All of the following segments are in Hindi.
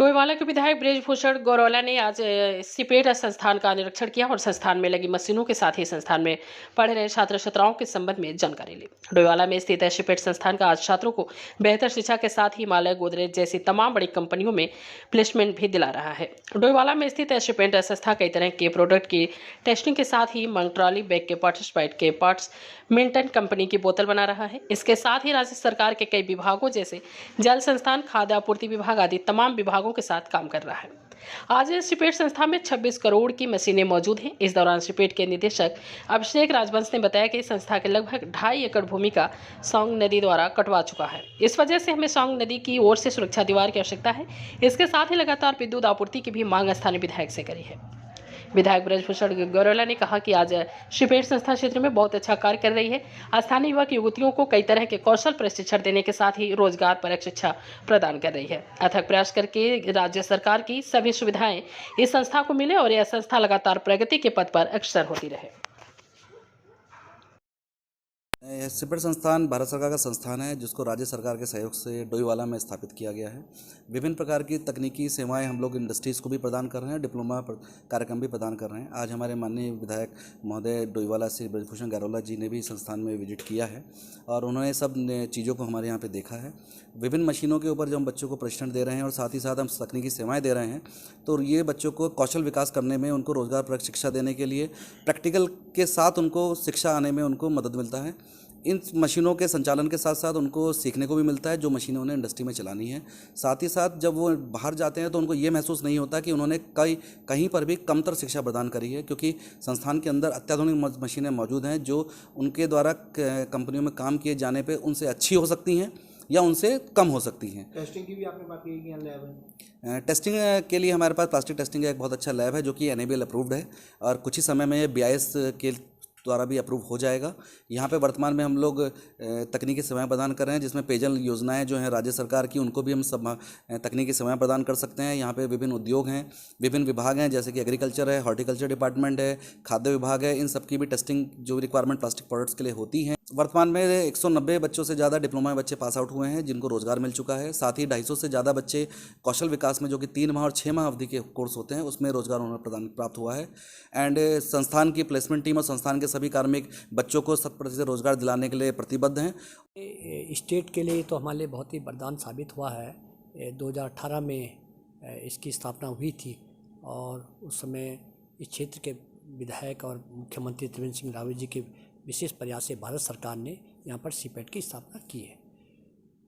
डोईवाला के विधायक बृजभूषण गौरोला ने आज सिपेट संस्थान का निरीक्षण किया और संस्थान में लगी मशीनों के साथ ही संस्थान में पढ़ रहे छात्र छात्राओं के संबंध में जानकारी ली। डोईवाला में स्थित सिपेट संस्थान का आज छात्रों को बेहतर शिक्षा के साथ ही हिमालय, गोदरेज जैसी तमाम बड़ी कंपनियों में प्लेसमेंट भी दिला रहा है। डोईवाला में स्थित सिपेट संस्था कई तरह के प्रोडक्ट की टेस्टिंग के साथ ही मंग ट्रॉली बैग के पार्ट्स, स्प्राइट के पार्ट्स, मिल्टन कंपनी की बोतल बना रहा है। इसके साथ ही राज्य सरकार के कई विभागों जैसे जल संस्थान, खाद्य आपूर्ति विभाग आदि तमाम विभागों के साथ काम कर रहा है। आज सिपेट संस्था में 26 करोड़ की मशीनें मौजूद हैं। इस दौरान सिपेट के निदेशक अभिषेक राजवंश ने बताया कि संस्था के लगभग 2.5 एकड़ भूमि का सौंग नदी द्वारा कटवा चुका है। इस वजह से हमें सौंग नदी की ओर से सुरक्षा दीवार की आवश्यकता है। इसके साथ ही लगातार विद्युत आपूर्ति की भी मांग स्थानीय विधायक से करी है। विधायक बृजभूषण गौरोला ने कहा कि आज सिपेट संस्था क्षेत्र में बहुत अच्छा कार्य कर रही है। स्थानीय युवक युवतियों को कई तरह के कौशल प्रशिक्षण देने के साथ ही रोजगार परक शिक्षा प्रदान कर रही है। अथक प्रयास करके राज्य सरकार की सभी सुविधाएं इस संस्था को मिले और यह संस्था लगातार प्रगति के पथ पर अग्रसर होती रहे। सिपेट संस्थान भारत सरकार का संस्थान है जिसको राज्य सरकार के सहयोग से डोईवाला में स्थापित किया गया है। विभिन्न प्रकार की तकनीकी सेवाएं हम लोग इंडस्ट्रीज़ को भी प्रदान कर रहे हैं, डिप्लोमा कार्यक्रम भी प्रदान कर रहे हैं। आज हमारे माननीय विधायक महोदय डोईवाला से बृजभूषण गौरोला जी ने भी संस्थान में विजिट किया है और उन्होंने सब चीज़ों को हमारे यहाँ पर देखा है। विभिन्न मशीनों के ऊपर जो हम बच्चों को प्रशिक्षण दे रहे हैं और साथ ही साथ हम तकनीकी सेवाएँ दे रहे हैं, तो ये बच्चों को कौशल विकास करने में, उनको रोजगार परक शिक्षा देने के लिए प्रैक्टिकल के साथ उनको शिक्षा आने में उनको मदद मिलता है। इन मशीनों के संचालन के साथ साथ उनको सीखने को भी मिलता है जो मशीनें उन्हें इंडस्ट्री में चलानी है। साथ ही साथ जब वो बाहर जाते हैं तो उनको ये महसूस नहीं होता कि उन्होंने कहीं पर भी कमतर शिक्षा प्रदान करी है, क्योंकि संस्थान के अंदर अत्याधुनिक मशीनें मौजूद हैं जो उनके द्वारा कंपनियों में काम किए जाने पर उनसे अच्छी हो सकती हैं या उनसे कम हो सकती हैं। टेस्टिंग की भी आपने बात की कि लैब है? टेस्टिंग के लिए हमारे पास प्लास्टिक टेस्टिंग का एक बहुत अच्छा लैब है जो कि NABL अप्रूव्ड है और कुछ ही समय में ये BIS के द्वारा भी अप्रूव हो जाएगा। यहाँ पे वर्तमान में हम लोग तकनीकी सेवाएं प्रदान कर रहे हैं जिसमें पेयजल योजनाएं जो हैं राज्य सरकार की, उनको भी हम सब तकनीकी सेवाएं प्रदान कर सकते हैं। यहाँ पे विभिन्न उद्योग हैं, विभिन्न विभाग हैं, जैसे कि एग्रीकल्चर है, हॉर्टिकल्चर डिपार्टमेंट है, खाद्य विभाग है। इन सब की भी टेस्टिंग जो रिक्वायरमेंट प्लास्टिक प्रोडक्ट्स के लिए होती हैं। वर्तमान में 190 बच्चों से ज़्यादा डिप्लोमा में बच्चे पास आउट हुए हैं जिनको रोजगार मिल चुका है। साथ ही 250 से ज़्यादा बच्चे कौशल विकास में, जो कि 3 माह और 6 माह अवधि के कोर्स होते हैं, उसमें रोजगार उन्हें प्राप्त हुआ है। एंड संस्थान की प्लेसमेंट टीम और संस्थान के सभी कार्मिक बच्चों को 100% रोजगार दिलाने के लिए प्रतिबद्ध हैं। स्टेट के लिए तो हमारे लिए बहुत ही वरदान साबित हुआ है। 2018 में इसकी स्थापना हुई थी और उस समय इस क्षेत्र के विधायक और मुख्यमंत्री त्रिवेंद्र सिंह रावत जी के विशेष प्रयास से भारत सरकार ने यहाँ पर सिपेट की स्थापना की है।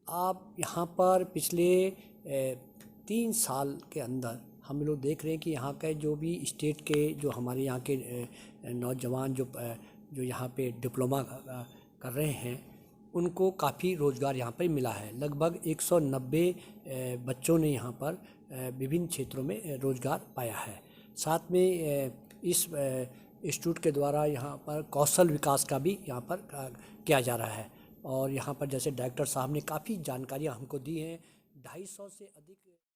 आप यहाँ पर पिछले 3 साल के अंदर हम लोग देख रहे हैं कि यहाँ के जो भी स्टेट के जो हमारे यहाँ के नौजवान जो यहाँ पे डिप्लोमा कर रहे हैं उनको काफ़ी रोज़गार यहाँ पर मिला है। लगभग 190 बच्चों ने यहाँ पर विभिन्न क्षेत्रों में रोज़गार पाया है। साथ में इस इंस्टीट्यूट के द्वारा यहाँ पर कौशल विकास का भी यहाँ पर किया जा रहा है और यहाँ पर जैसे डायरेक्टर साहब ने काफ़ी जानकारियाँ हमको दी हैं। 250 से अधिक